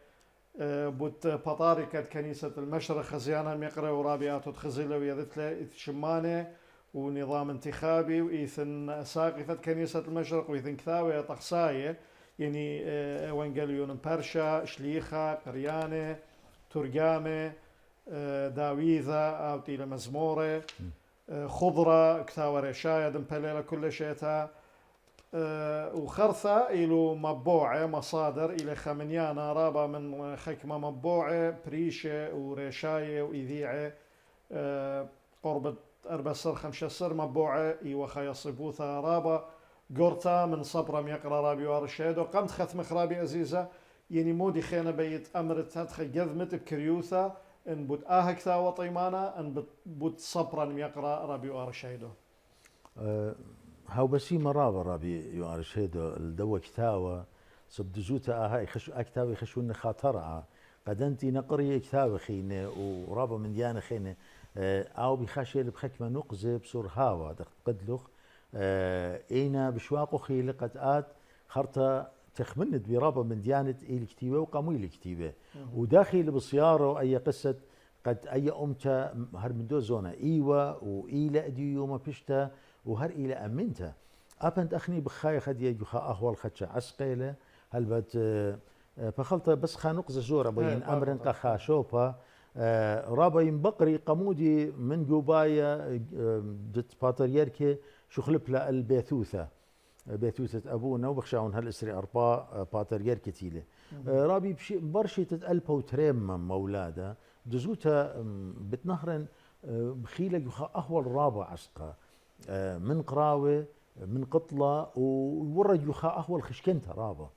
بوت بطاركة كنيسة المشرق خزيانة ميقرا ورابيات تخزيله ويذتله شمانة ونظام انتخابي وإيثن ساقفة كنيسة المشرق وإيثن كثاوى تقصاية يعني وانجليون برشا شليخة قريانة ترجامة داويذا أو تيلا مزمورة خضرة كثاوى رشاية دمبليلة كل شيء وخرثة إلو مبوعة مصادر إلى خمنيانا رابا من خكمة مبوعة بريشة ورشاية وإذيعة قرب 4 سر 5 سر مبوعة إيوة خيا صبوثة رابا قرطة من صبرم يقرأ رابي وارشيد وقمت ختم خرابي أزيزة يعني مودي خينا بيت أمرت هتخي جذمت بكريوثة ان بوت كثا وطيمانا ان بوت صبرا يقرا ربي وارشيدو هاو بسي مرابا ربي وارشيدو الدوا كتاوة سبدزوتا هاي خشو اكتاوي يخشون خاطرها قد انتي نقري كتاوي خينه ورابا من ديانه خينه او بخاشي بخكمه نقزه بسور هاوا قدلخ اينا بشواقو خيل قد ات خرطه تخمنت برابا من ديانة الكتيبة وقاموا الكتيبة وداخل بصياره أي قصة قد أي أمتا هر من دو زونة إيوة وإيلا أديو ما بشتا وهر إيلا أمنتا أبنت أخني بخاي خدي يجوخا أهوال خدشة عسقيلة هل بات فخلطة بس خانقزة زورة بين أمرن قخا شوبا رابا ينبقري قمودي من جوبايا دت باتريركي شخلبلا البيثوثة بيثوثة أبونا وبخشاون هالإسري أربا باترير كتيلة رابي برشي تتألبا وتريم مولادة دزوتا بتنهرن بخيلة يخا أهول رابع عسقا من قراوة من قطلة وورد يخا أهول خشكنتا رابا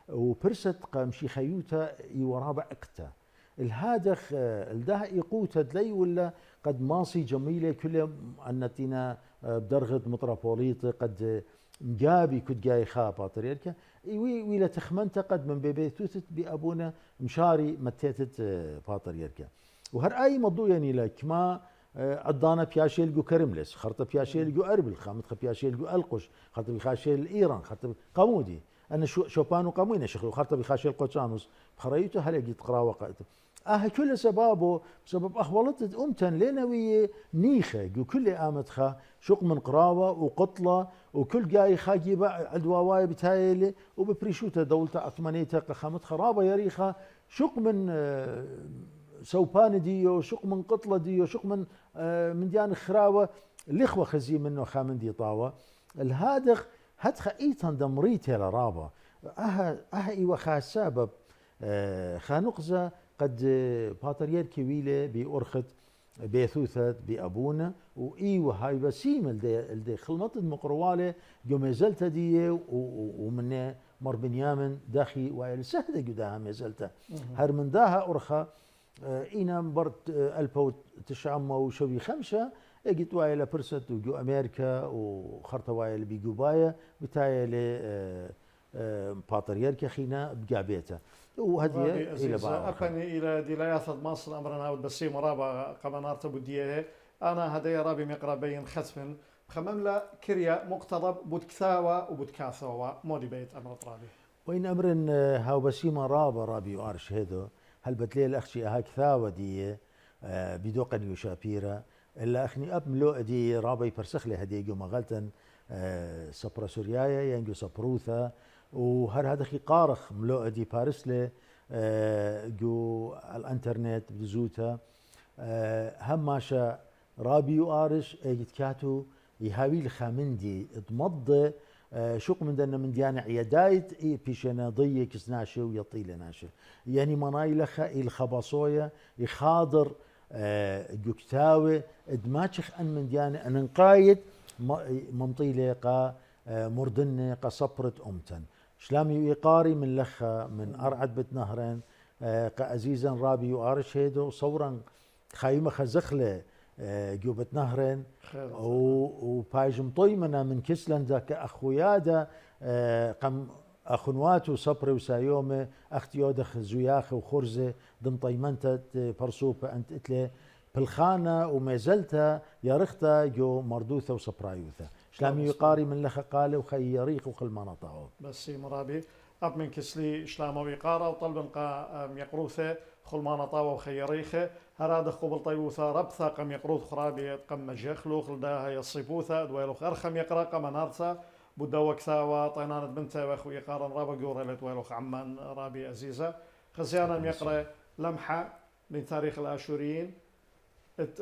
وبرست قامشي خيوتا يورابع أكتا الهادخ الده يقوتا دلي ولا قد ماصي جميلة كل أنتنا بدرغد متروبوليت قد جابي كنت جاي خا باتريركا ويلا تخمنت قد من ببيتوتت بأبونا مشاري متيتت باتريركا وهر أي موضوع يعني لك ما أدانا بياشيل جو كرملس خرطة بياشيل جو أربل خامت بياشيل جو ألقش خرطة بخاشيل إيران خرطة قامودي أنا شوبان وقاموين شيخ خرطة بخاشيل قوتشانوس بخريته هل يجي تقرأ وقت كل سبابه بسبب أخوالت أمتن لينوية نيخة كل آمتخا شق من قراوة وقطلة وكل جاي خاجبة عدواواي بتايلي وببريشوتا دولتا عثمانيتا قخامت خرابة يريخا شق من سوبان ديو شق من قطلة ديو شق من ديان خراوة الإخوة خزي منه خامن دي طاوة الهادخ هتخا إيتان دمريتي لرابة إيوة خاسابة خانقزة قد باترير كويلة بأرخت بيثوثت بأبونا وإيوه هاي بسيم الدي خلمت المقروالة جمزلت دي ومن مر بنيامن داخي وائل سهدة جداها مزلته هر من داها أرخا إينا برت 1900 وشوي 5 اجت وائل برست وجو أمريكا وخرطة وائل بجوبايا بتاعي باتريركي خينا بجابيته وهذه إلى بعض أبني إلى دلايات مصر أمرنا والبسيم رابع قمنار تبديه أنا هذا رابي مقرا بين ختم خمملا كريا مقتضب بودكثاوة وبودكاثوة مودي بيت أمر رابي وين أمر هاو بسيم رابي وارش هذا هل بتلي الأخشي هاك ثاوة دي بدوقن يشابيرا إلا أخني أب ملو دي رابي برسخ لي هدي جو مغلتن سبرا سوريايا ينجو سبروثا وهر هذا خي قارخ ملوء دي بارسلي جو الانترنت بزوتا هم ماشا رابي وارش اجت كاتو يهاوي الخامندي ضمض شوق من دنا من ديانا عيدايت بيشنا ضي كسناشي ويطيل ناشي يعني مناي لخا الخباصويا يخاضر جوكتاوي ادماتشخ ان من ديانا ان نقايد منطيلة قا مردنة قا صبرت أمتن شلامي يقاري من لخا من أرعد بتنهرين قا أزيزا رابي وآرش هيدو صورا خايمة خزخلة جو بتنهرين وبايج مطيمنا من كسلندا كأخويادا قم أخنواتو صبري وسايومي أختيودخ زياخ وخرزة ضم طيمنتت برسوبة أنت إتلي بالخانة وما زلت يارختا جو مردوثة وصبرايوثة شلامي يقاري من لخا قالة وخي يريق وخل مناطعه بس مرابي أب من كسلي شلام ويقارة وطلب قا يقروثة خل مناطعه وخيريخة هراد قبل طيوثة ربثة قم يقروث خرابي قم مجيخلو خلداها يصيبوثة دويلو أرخم يقرا قم نارثة بدوك ثاوى طينانة بنته وأخوي قارن رابا جورة لتويلو عمان رابي عزيزة خزيانا يقرأ لمحة من تاريخ الآشوريين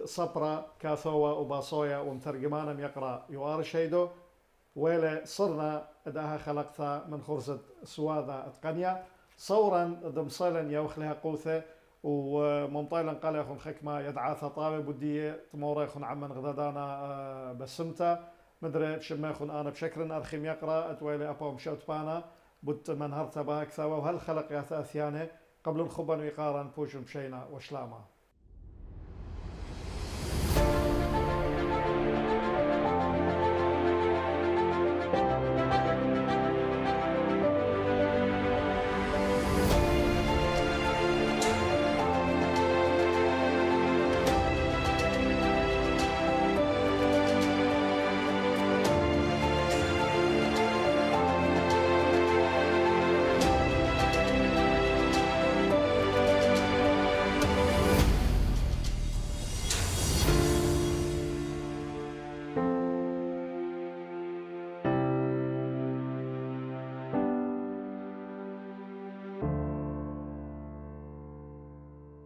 صبرا كاثوة وباصويا ومترجمانا يقرأ يوارش هيدو ويلا صرنا اداها خلقتها من خرزة سوادة اتقنيا صورا دمصيلا يوخلها قوثة وممطيلا قال يخون خكمة يدعاثا طاوي بدي تمورا يخون عمن غدادانا بسمتا مدري شما يخون انا بشكل ارخيم يقرأ اتويلي ابا مشوت بانا بد منهرتا باك ثاوى وهل خلق يا ثاثيانه قبل الخبن ويقارن بوجم شينا وشلاما